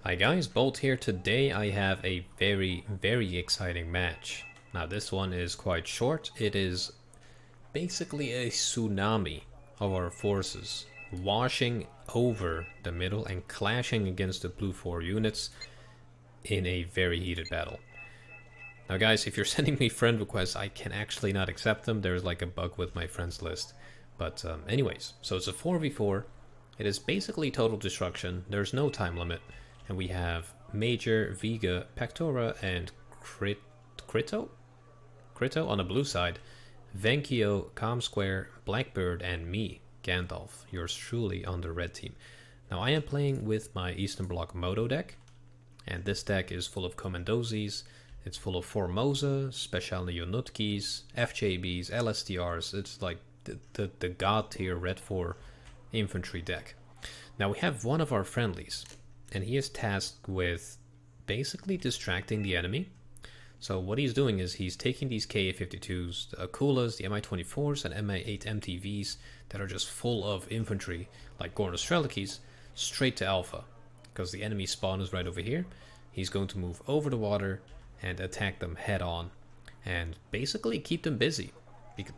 Hi guys, Bolt here. Today I have a very exciting match. Now this one is quite short. It is basically a tsunami of our forces washing over the middle and clashing against the blue 4 units in a very heated battle. Now guys, if you're sending me friend requests, I can actually not accept them. There's like a bug with my friends list. But anyways, so it's a 4v4. It is basically total destruction. There's no time limit. And we have Major, Vega, Pectora, and Crito on the blue side. Venkio, Calm Square, Blackbird, and me, Gandalf, yours truly, on the red team. Now I am playing with my Eastern Bloc Moto deck. And this deck is full of Commandozis. It's full of Formosa, Specialny Unutkis, FJBs, LSTRs. It's like the god tier red 4 infantry deck. Now we have one of our friendlies. And he is tasked with basically distracting the enemy. So what he's doing is he's taking these KA-52s, the Akulas, the Mi-24s, and Mi-8 MTVs that are just full of infantry, like Gorn Strelakis, straight to Alpha. Because the enemy spawn is right over here. He's going to move over the water and attack them head on. And basically keep them busy. Because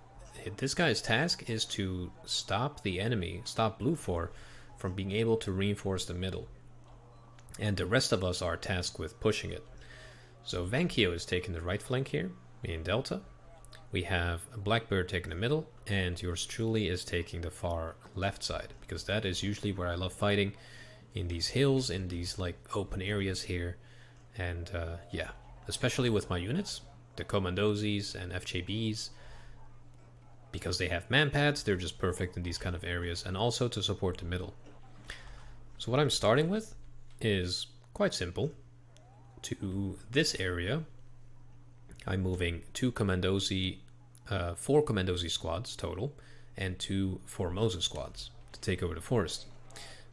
this guy's task is to stop the enemy, stop Blue 4, from being able to reinforce the middle. And the rest of us are tasked with pushing it. So Venkio is taking the right flank here, me and Delta. We have Blackbird taking the middle, and yours truly is taking the far left side, because that is usually where I love fighting, in these hills, in these like open areas here. And yeah, especially with my units, the Commandozis and FJBs, because they have manpads, they're just perfect in these kind of areas, and also to support the middle. So what I'm starting with is quite simple. To this area, I'm moving 4 Commandozi squads total, and 2 Formosa squads to take over the forest.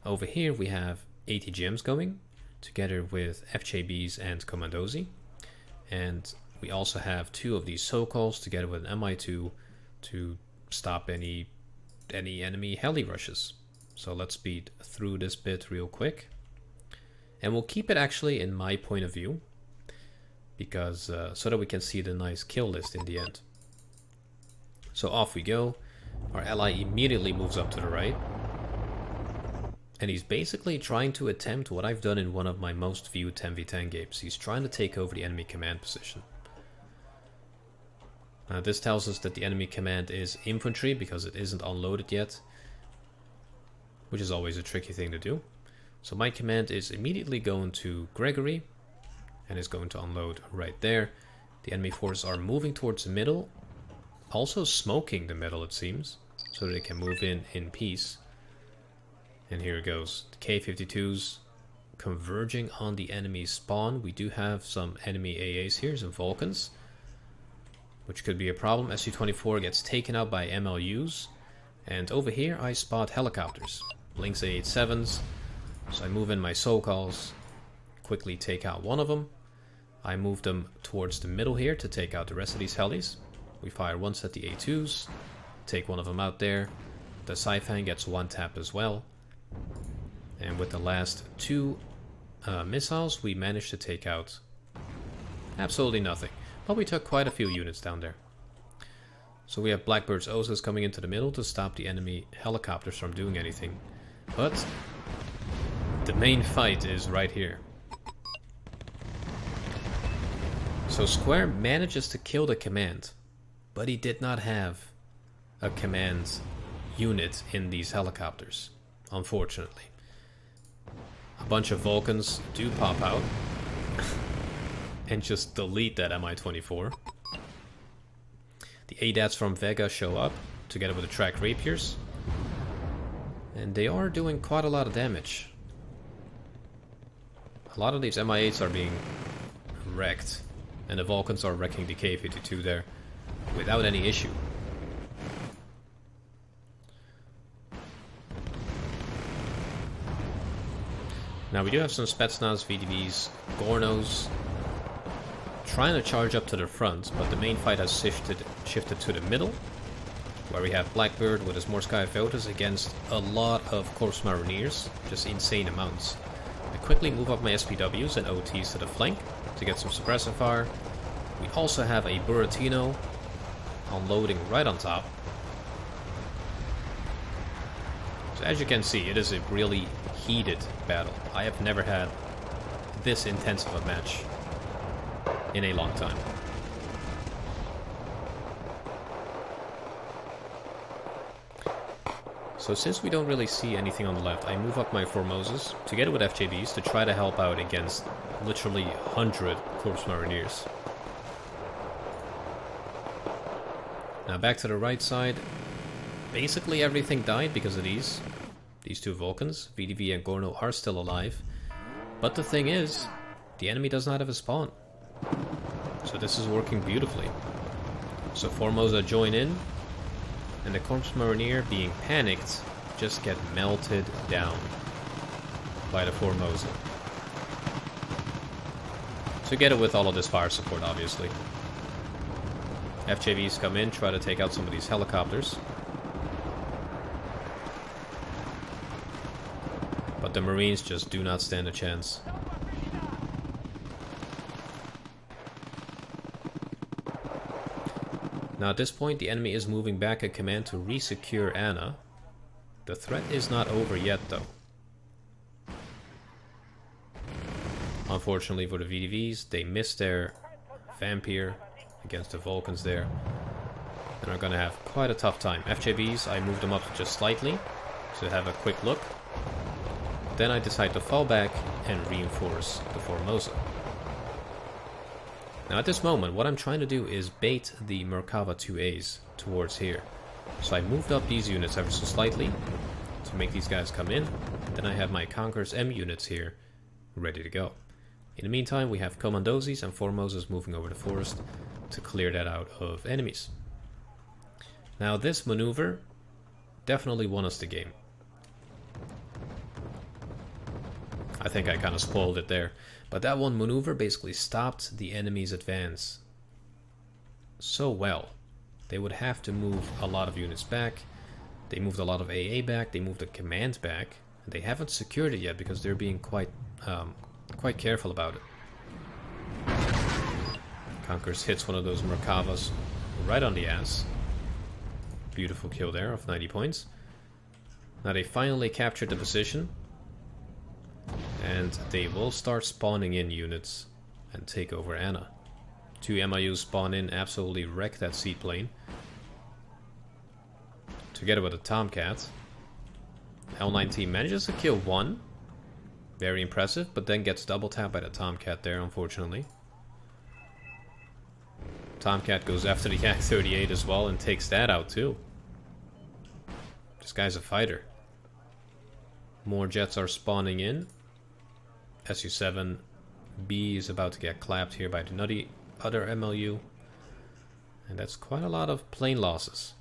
Over here we have 80 GMs going, together with FJBs and Commandozi, and we also have 2 of these SoullessVases together with an Mi-2 to stop any enemy heli rushes. So let's speed through this bit real quick. And we'll keep it actually in my point of view, because so that we can see the nice kill list in the end. So off we go. Our ally immediately moves up to the right. And he's basically trying to attempt what I've done in one of my most viewed 10v10 games. He's trying to take over the enemy command position. This tells us that the enemy command is infantry, because it isn't unloaded yet, which is always a tricky thing to do. So my command is immediately going to Gregory, and is going to unload right there. The enemy forces are moving towards the middle, also smoking the middle it seems, so they can move in peace. And here it goes, the K-52s converging on the enemy spawn. We do have some enemy AAs here, some Vulcans, which could be a problem. Su-24 gets taken out by MLUs, and over here I spot helicopters, Lynx A-87s. So I move in my SoullessVase, quickly take out one of them. I move them towards the middle here to take out the rest of these helis. We fire once at the A2s, take one of them out there. The Siphon gets one tap as well. And with the last 2 missiles, we managed to take out absolutely nothing. But we took quite a few units down there. So we have Blackbird's Osas coming into the middle to stop the enemy helicopters from doing anything. But the main fight is right here. So Square manages to kill the command, but he did not have a command unit in these helicopters, unfortunately. A bunch of Vulcans do pop out and just delete that Mi-24. The ADATs from Vega show up together with the track rapiers, and they are doing quite a lot of damage. A lot of these Mi-8s are being wrecked, and the Vulcans are wrecking the K-52 there without any issue. Now we do have some Spetsnaz, VDVs, Gornos trying to charge up to the front, but the main fight has shifted to the middle, where we have Blackbird with his Morsky Votas against a lot of Corps Mariners, just insane amounts. I quickly move up my SPWs and OTs to the flank to get some suppressive fire. We also have a Buratino unloading right on top. So as you can see, it is a really heated battle. I have never had this intense of a match in a long time. So since we don't really see anything on the left, I move up my Formosas together with FJBs to try to help out against literally 100 Corpse Marineers. Now back to the right side. Basically everything died because of these two Vulcans. VDV and Gorno are still alive. But the thing is, the enemy does not have a spawn. So this is working beautifully. So Formosa join in, and the Corpse Mariner, being panicked, just get melted down by the Formosa. Together with all of this fire support, obviously. FJVs come in, try to take out some of these helicopters. But the Marines just do not stand a chance. Now at this point the enemy is moving back a command to resecure Anna. The threat is not over yet though. Unfortunately for the VDVs, they missed their Vampire against the Vulcans there. And are gonna have quite a tough time. FJBs, I moved them up just slightly to have a quick look. Then I decide to fall back and reinforce the Formosa. Now at this moment, what I'm trying to do is bait the Merkava 2As towards here. So I moved up these units ever so slightly to make these guys come in. Then I have my Conquerors M units here ready to go. In the meantime, we have Commandozis and Formosas moving over the forest to clear that out of enemies. Now this maneuver definitely won us the game. I think I kind of spoiled it there. But that one maneuver basically stopped the enemy's advance so well. They would have to move a lot of units back. They moved a lot of AA back. They moved the command back. And they haven't secured it yet because they're being quite careful about it. Conquerors hits one of those Merkavas right on the ass. Beautiful kill there of 90 points. Now they finally captured the position. And they will start spawning in units and take over Anna. 2 MIUs spawn in, absolutely wreck that seaplane. Together with a Tomcat. L19 manages to kill one. Very impressive, but then gets double tapped by the Tomcat there, unfortunately. Tomcat goes after the Yak-38 as well and takes that out too. This guy's a fighter. More jets are spawning in. SU-7B is about to get clapped here by the nutty other MLU. And that's quite a lot of plane losses.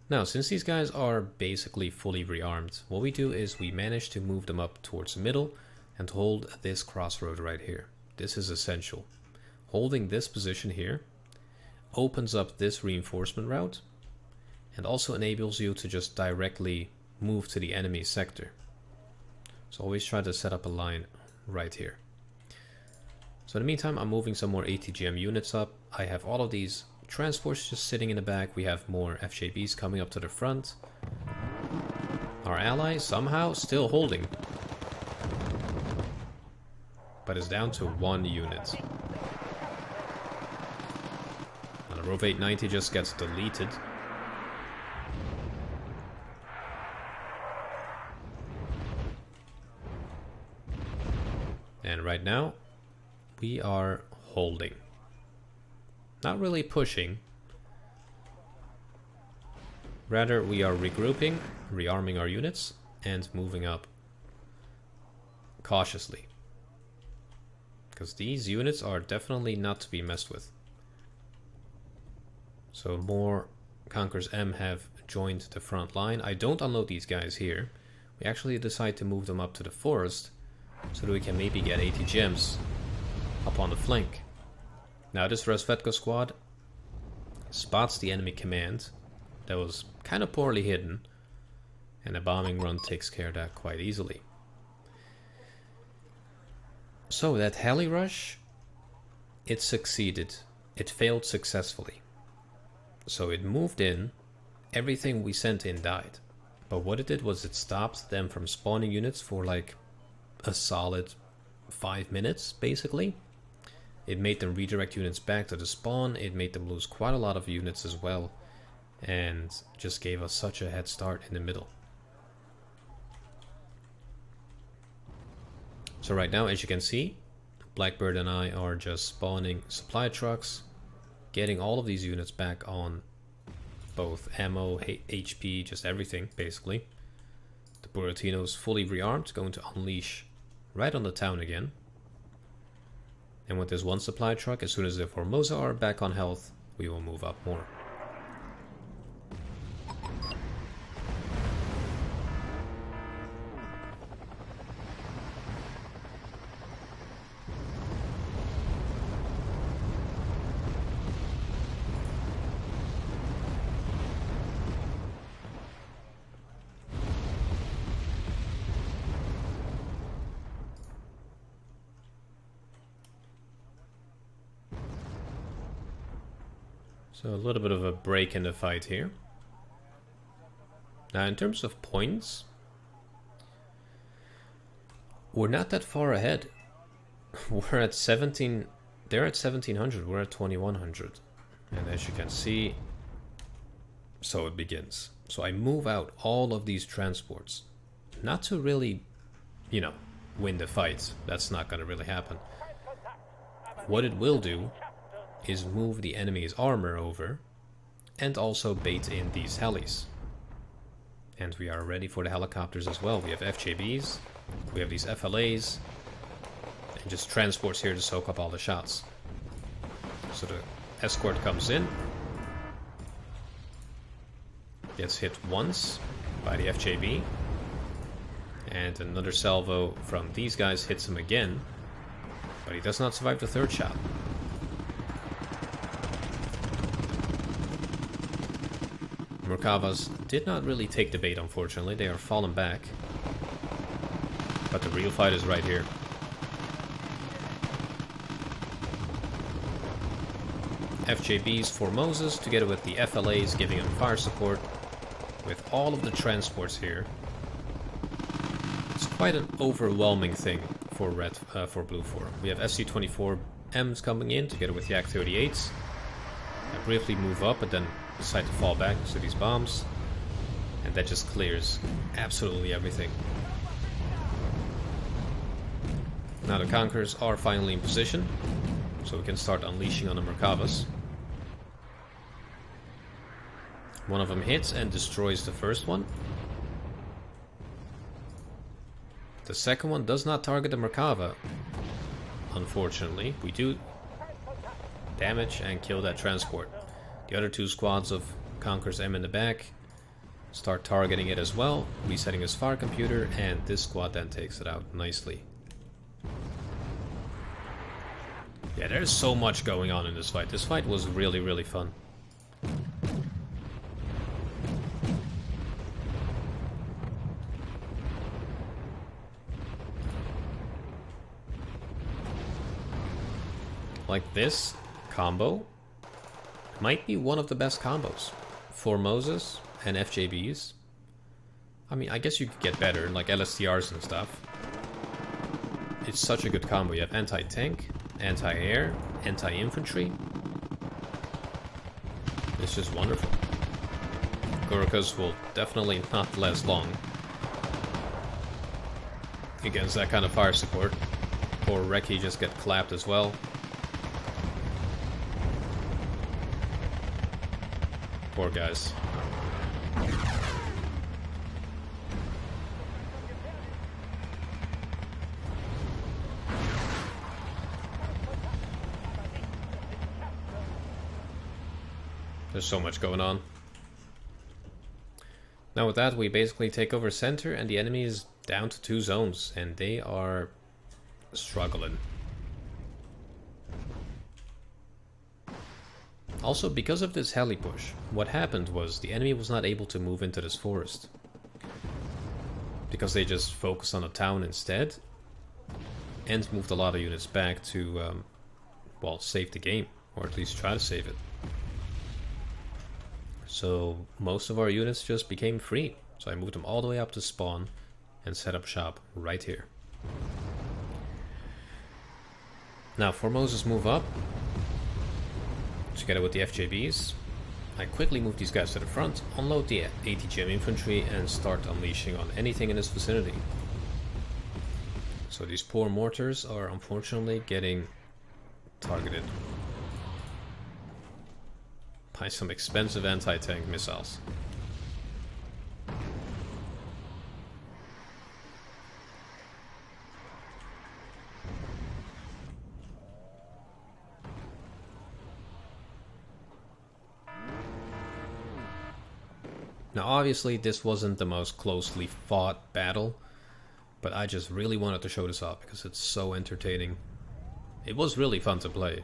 Now, since these guys are basically fully rearmed, what we do is we manage to move them up towards the middle and hold this crossroad right here. This is essential. Holding this position here opens up this reinforcement route and also enables you to just directly move to the enemy sector. So always try to set up a line right here. So in the meantime, I'm moving some more ATGM units up. I have all of these transports just sitting in the back. We have more FJBs coming up to the front. Our ally somehow still holding. But is down to 1 unit. And the Rov 890 just gets deleted. And right now, we are holding. Not really pushing. Rather, we are regrouping, rearming our units, and moving up cautiously. Because these units are definitely not to be messed with. So more Conquerors M have joined the front line. I don't unload these guys here. We actually decide to move them up to the forest so that we can maybe get 80 gems up on the flank. Now this Resvetko squad spots the enemy command that was kind of poorly hidden, and a bombing run takes care of that quite easily. So that heli rush, it succeeded. It failed successfully. So it moved in, everything we sent in died. But what it did was it stopped them from spawning units for like a solid 5 minutes, basically. It made them redirect units back to the spawn, it made them lose quite a lot of units as well, and just gave us such a head start in the middle. So right now, as you can see, Blackbird and I are just spawning supply trucks, getting all of these units back on both ammo, HP, just everything, basically. The Buratino's fully rearmed, going to unleash right on the town again. And with this one supply truck, as soon as the Formosa are back on health, we will move up more. So a little bit of a break in the fight here. Now in terms of points, we're not that far ahead. We're at 17, they're at 1700, we're at 2100. And as you can see, so it begins. So I move out all of these transports. Not to really, you know, win the fight. That's not gonna really happen. What it will do is move the enemy's armor over and also bait in these helis. And we are ready for the helicopters as well. We have FJBs, we have these FLAs, and just transports here to soak up all the shots. So the escort comes in, gets hit once by the FJB, and another salvo from these guys hits him again, but he does not survive the third shot. Merkavas did not really take the bait, unfortunately. They are fallen back. But the real fight is right here. FJB's Formosas together with the FLAs giving him fire support with all of the transports here. It's quite an overwhelming thing for for blue form. We have SC-24Ms coming in together with Yak 38s. I briefly move up but then decide to fall back to these bombs, and that just clears absolutely everything. Now the Conquerors are finally in position, so we can start unleashing on the Merkavas. One of them hits and destroys the first one. The second one does not target the Merkava, unfortunately. We do damage and kill that transport. The other two squads of Conquerors M in the back start targeting it as well, resetting his fire computer, and this squad then takes it out nicely. Yeah, there's so much going on in this fight. This fight was really, really fun. Like this combo might be one of the best combos. Formosas and FJBs. I mean, I guess you could get better, like LSTRs and stuff. It's such a good combo. You have anti-tank, anti-air, anti-infantry. It's just wonderful. Gurkhas will definitely not last long against that kind of fire support. Poor Recce just get clapped as well. Poor guys. There's so much going on. Now with that, we basically take over center, and the enemy is down to 2 zones, and they are struggling. Also, because of this heli push, what happened was the enemy was not able to move into this forest. Because they just focused on the town instead. and moved a lot of units back to, well, save the game, or at least try to save it. So most of our units just became free. So I moved them all the way up to spawn and set up shop right here. Now Formosa's move up together with the FJBs. I quickly move these guys to the front, unload the ATGM infantry and start unleashing on anything in this vicinity. So these poor mortars are unfortunately getting targeted by some expensive anti-tank missiles. Now obviously this wasn't the most closely fought battle, but I just really wanted to show this off because it's so entertaining. It was really fun to play.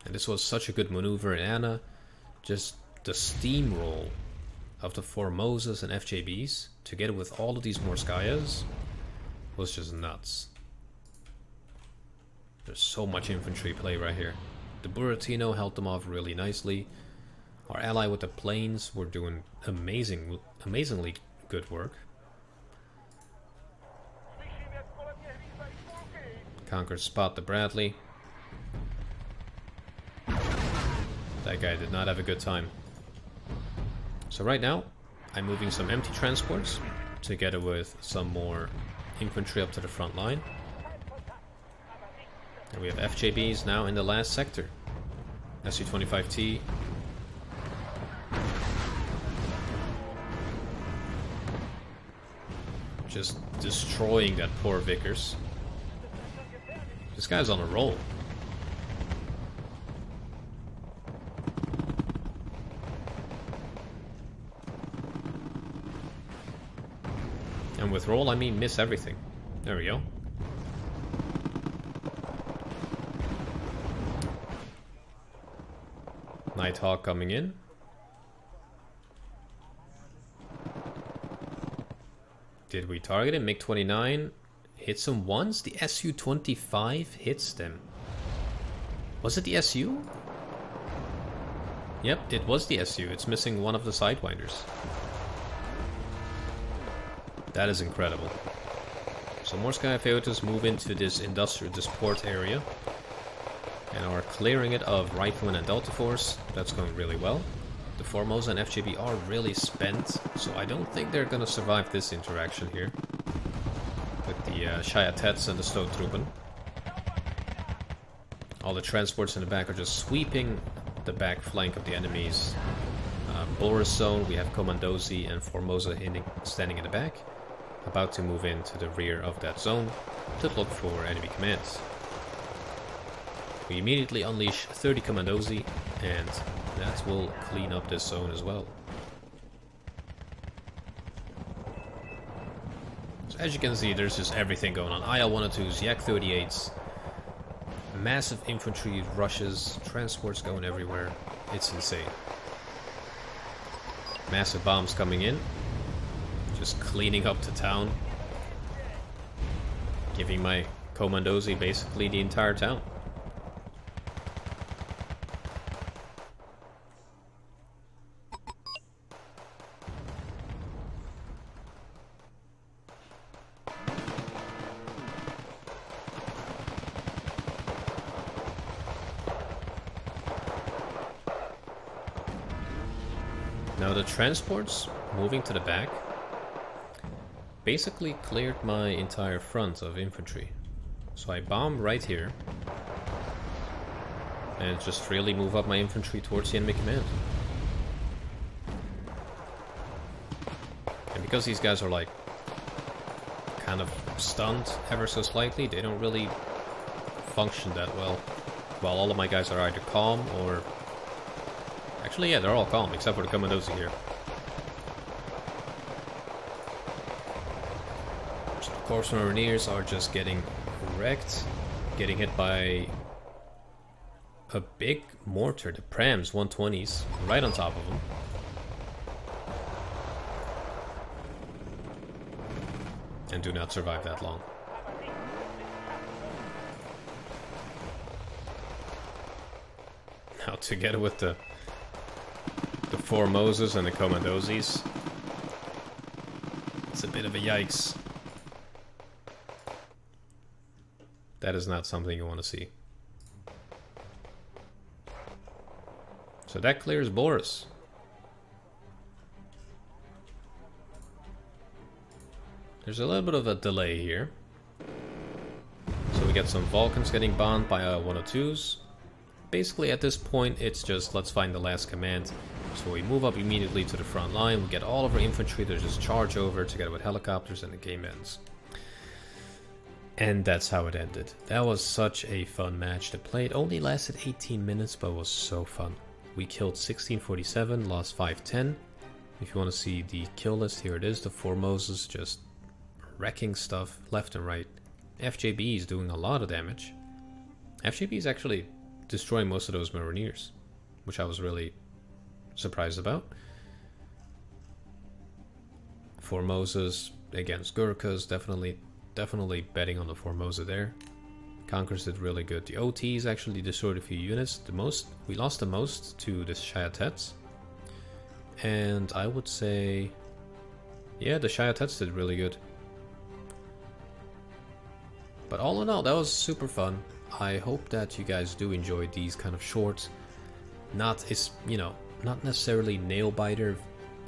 And this was such a good maneuver in Anna. Just the steamroll of the Formosas and FJBs together with all of these Morskayas was just nuts. There's so much infantry play right here. The Buratino held them off really nicely. Our ally with the planes were doing amazingly good work. Conquered spot the Bradley. That guy did not have a good time. So right now, I'm moving some empty transports together with some more infantry up to the front line. And we have FJBs now in the last sector. Su-25T. Just destroying that poor Vickers. This guy's on a roll. And with roll, I mean miss everything. There we go. Nighthawk coming in. Did we target him? MiG-29 hits him once. The Su-25 hits them. Was it the SU? Yep, it was the SU. It's missing one of the Sidewinders. That is incredible. So Morskaya Feotas move into this port area and are clearing it of Rifleman and Delta Force. That's going really well. The Formosa and FJB are really spent, so I don't think they're gonna survive this interaction here with the Shayatets and the Stootruppen. All the transports in the back are just sweeping the back flank of the enemy's Boris zone. We have Commandozi and Formosa standing in the back, about to move into the rear of that zone to look for enemy commands. We immediately unleash 30 Commandozi, and that will clean up this zone as well. So as you can see, there's just everything going on. IL-102s, Yak-38s, massive infantry rushes, transports going everywhere. It's insane. Massive bombs coming in, just cleaning up the town, giving my Commandozi basically the entire town. Now the transports moving to the back basically cleared my entire front of infantry. So I bomb right here and just freely move up my infantry towards the enemy command. And because these guys are like kind of stunned ever so slightly, they don't really function that well. While all of my guys are either calm or... Actually, yeah, they're all calm, except for the Commandozi here. So the Corps Mariniers are just getting wrecked, getting hit by a big mortar, the Prams 120s, right on top of them. And do not survive that long. Now together with the Formoses and the Commandozis, it's a bit of a yikes. That is not something you want to see. So that clears Boris. There's a little bit of a delay here. So we get some Vulcans getting bombed by 102s. Basically at this point it's just let's find the last command. So we move up immediately to the front line, we get all of our infantry to just charge over together with helicopters, and the game ends. And that's how it ended. That was such a fun match to play. It only lasted 18 minutes, but was so fun. We killed 1647, lost 510. If you want to see the kill list, here it is. The Formoses just wrecking stuff left and right. FJB is doing a lot of damage. FJB is actually destroying most of those Marooniers, which I was really surprised about. Formosas against Gurkhas, definitely betting on the Formosa there. Conquerors did really good. The OTs actually destroyed a few units. We lost the most to the Shiatets. And I would say, yeah, the Shiatets did really good. But all in all, that was super fun. I hope that you guys do enjoy these kind of short, not necessarily nail-biter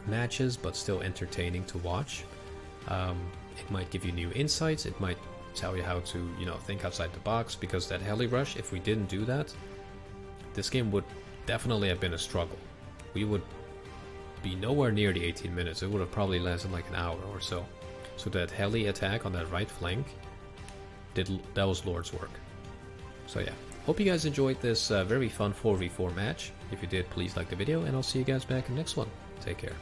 matches, but still entertaining to watch. It might give you new insights, it might tell you how to, think outside the box, because that heli rush, if we didn't do that, this game would definitely have been a struggle. We would be nowhere near the 18 minutes, it would have probably lasted like an hour or so. So that heli attack on that right flank, that was Lord's work. So yeah, hope you guys enjoyed this very fun 4v4 match. If you did, please like the video, and I'll see you guys back in the next one. Take care.